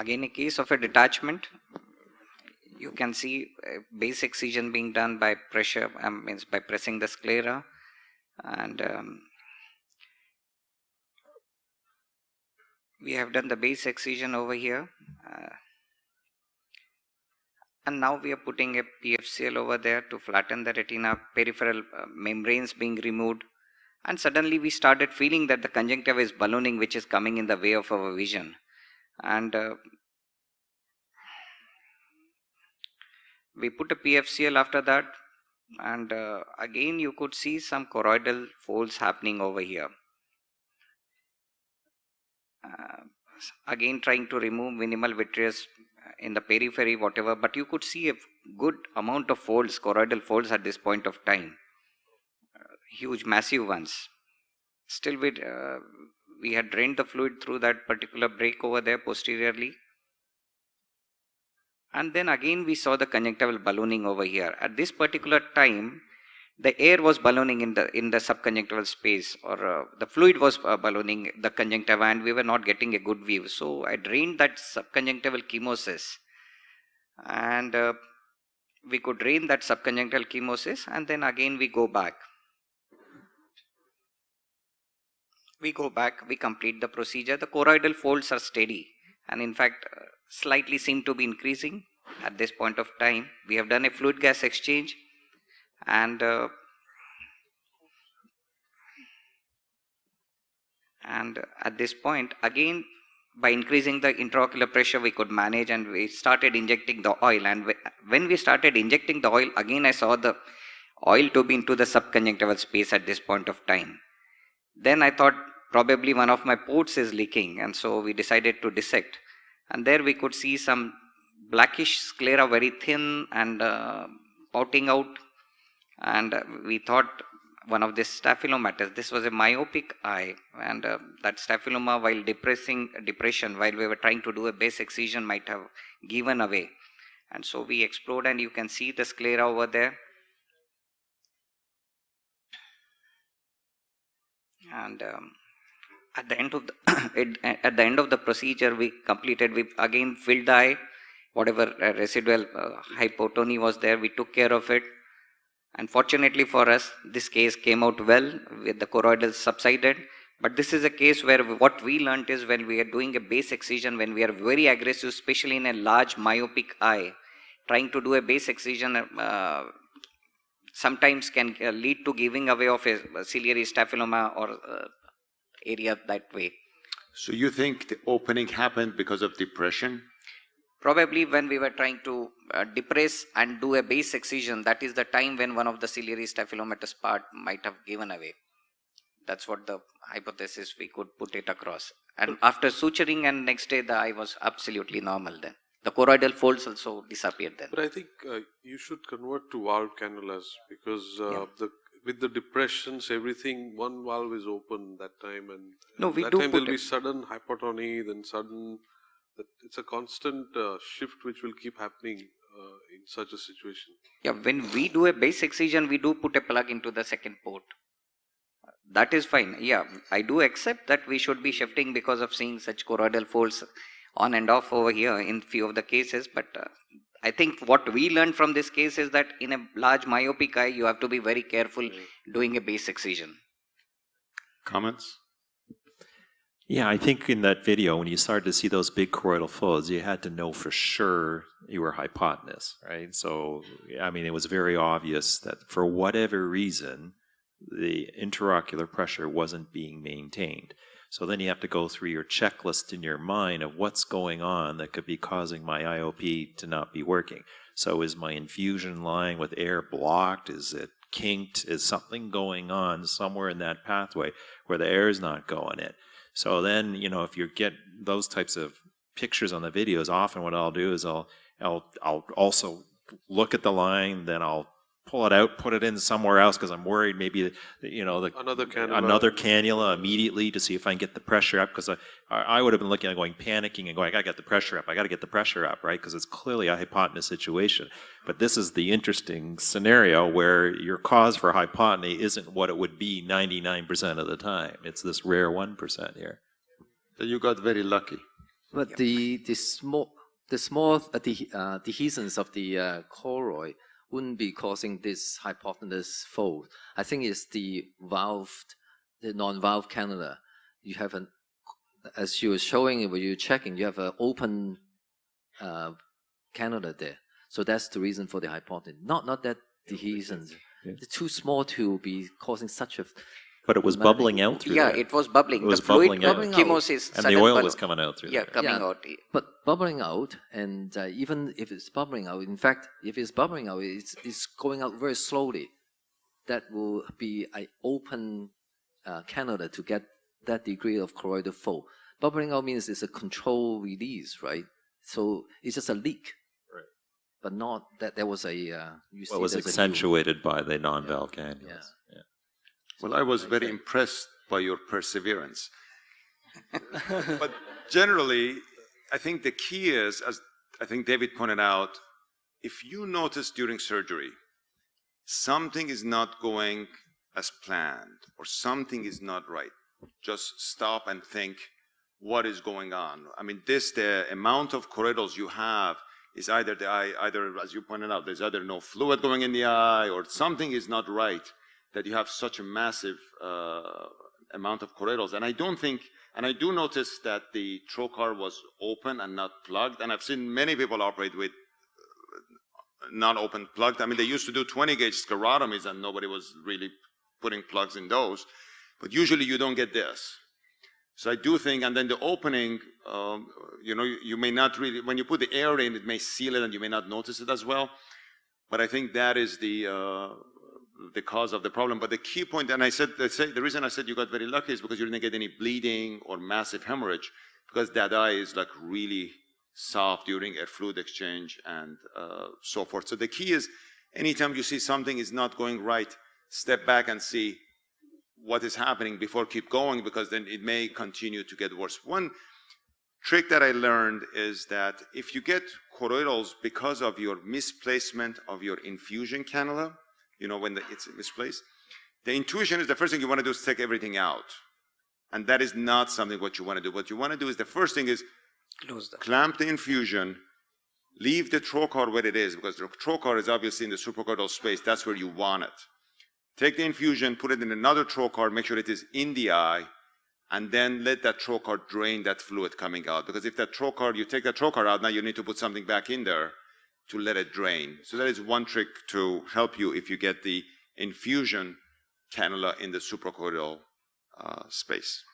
Again, a case of a detachment. You can see base excision being done by pressure, means by pressing the sclera, and we have done the base excision over here, and now we are putting a PFCL over there to flatten the retina, peripheral membranes being removed, and suddenly we started feeling that the conjunctiva is ballooning, which is coming in the way of our vision. And we put a PFCL after that, and again you could see some choroidal folds happening over here. Again trying to remove minimal vitreous in the periphery, whatever, but you could see a good amount of folds, choroidal folds at this point of time, huge massive ones. Still we had drained the fluid through that particular break over there posteriorly, and then again we saw the conjunctival ballooning over here. At this particular time, the air was ballooning in the subconjunctival space, or the fluid was ballooning the conjunctiva, and we were not getting a good view. So I drained that subconjunctival chemosis, and we could drain that subconjunctival chemosis, and then again we go back. We complete the procedure. The choroidal folds are steady, and in fact slightly seem to be increasing at this point of time. We have done a fluid gas exchange, and at this point again, by increasing the intraocular pressure, we could manage, and we started injecting the oil. And when we started injecting the oil, again I saw the oil tube into the subconjunctival space at this point of time. Then I thought probably one of my ports is leaking, and so we decided to dissect, and there we could see some blackish sclera, very thin and pouting out, and we thought one of this staphylomatous. This was a myopic eye, and that staphyloma, while depression, while we were trying to do a base excision, might have given away, and so we explored, and you can see the sclera over there. And at the end of the procedure, we completed. We again filled the eye, whatever residual hypotony was there, we took care of it. And fortunately for us, this case came out well, with the choroidal subsided. But this is a case where what we learned is, when we are doing a base excision, when we are very aggressive, especially in a large myopic eye, trying to do a base excision sometimes can lead to giving away of a ciliary staphyloma or area that way. So you think the opening happened because of depression? Probably when we were trying to depress and do a base excision, that is the time when one of the ciliary staphylomatous part might have given away. That's what the hypothesis we could put it across. And after suturing, and next day the eye was absolutely normal then. The choroidal folds also disappeared then. But I think you should convert to valve cannulas, because with the depressions, everything, one valve is open that time, and that time there will be sudden hypotony, then sudden. It's a constant shift which will keep happening in such a situation. Yeah, when we do a base excision, we do put a plug into the second port. That is fine. Yeah, I do accept that we should be shifting because of seeing such choroidal folds on and off over here in few of the cases. But I think what we learned from this case is that in a large myopic eye, you have to be very careful doing a base excision. Comments? Yeah, I think in that video, when you started to see those big choroidal folds, you had to know for sure you were hypotenuse, right? So, I mean, it was very obvious that for whatever reason, the intraocular pressure wasn't being maintained. So then you have to go through your checklist in your mind of what's going on that could be causing my IOP to not be working. So is my infusion line with air blocked? Is it kinked? Is something going on somewhere in that pathway where the air is not going in? So then, you know, if you get those types of pictures on the videos, often what I'll do is I'll also look at the line, then I'll pull it out, put it in somewhere else, because I'm worried maybe, you know, another cannula immediately to see if I can get the pressure up, because I would have been looking at going panicking and going, I got to get the pressure up, I got to get the pressure up, right? Because it's clearly a hypotony situation. But this is the interesting scenario where your cause for hypotony isn't what it would be 99% of the time. It's this rare 1% here. So you got very lucky. But the small dehiscence of the choroid wouldn't be causing this hypotenuse fold. I think it's the non-valve cannula. You have as you were showing, when you're checking, you have an open cannula there. So that's the reason for the hypotenuse. Not that dehiscence. Yeah. It's too small to be causing such a... But it was bubbling out through that. It was bubbling. It was the fluid bubbling out. Chemosis. And the oil was coming out through there. Coming out. But bubbling out, and even if it's bubbling out, in fact, if it's bubbling out, it's going out very slowly. That will be an open cannula to get that degree of choroidal fold. Bubbling out means it's a controlled release, right? So it's just a leak. Right. But not that there was a... it was accentuated by the non-valve cannulas. Yeah. Well, I was very impressed by your perseverance. But generally, I think the key is, as I think David pointed out, if you notice during surgery something is not going as planned or something is not right, just stop and think, what is going on? I mean, the amount of choroidals you have is either as you pointed out, there's either no fluid going in the eye or something is not right, that you have such a massive amount of choroidals. And I do notice that the trocar was open and not plugged. And I've seen many people operate with not open plugged. I mean, they used to do 20-gauge sclerotomies and nobody was really putting plugs in those. But usually you don't get this. So I do think, and then the opening, you may not really, when you put the air in, it may seal it and you may not notice it as well. But I think that is the cause of the problem. But the key point, and the reason I said you got very lucky is because you didn't get any bleeding or massive hemorrhage, because that eye is like really soft during air fluid exchange and so forth. So the key is, anytime you see something is not going right, step back and see what is happening before keep going, because then it may continue to get worse. One trick that I learned is that if you get choroidals because of your misplacement of your infusion cannula, when it's misplaced, the intuition is the first thing you want to do is take everything out. And that is not something what you want to do. What you want to do is, the first thing is clamp the infusion, leave the trocar where it is, because the trocar is obviously in the suprachoroidal space. That's where you want it. Take the infusion, put it in another trocar, make sure it is in the eye, and then let that trocar drain that fluid coming out. Because if that trocar, you take that trocar out, now you need to put something back in there to let it drain. So that is one trick to help you if you get the infusion cannula in the suprachoroidal space.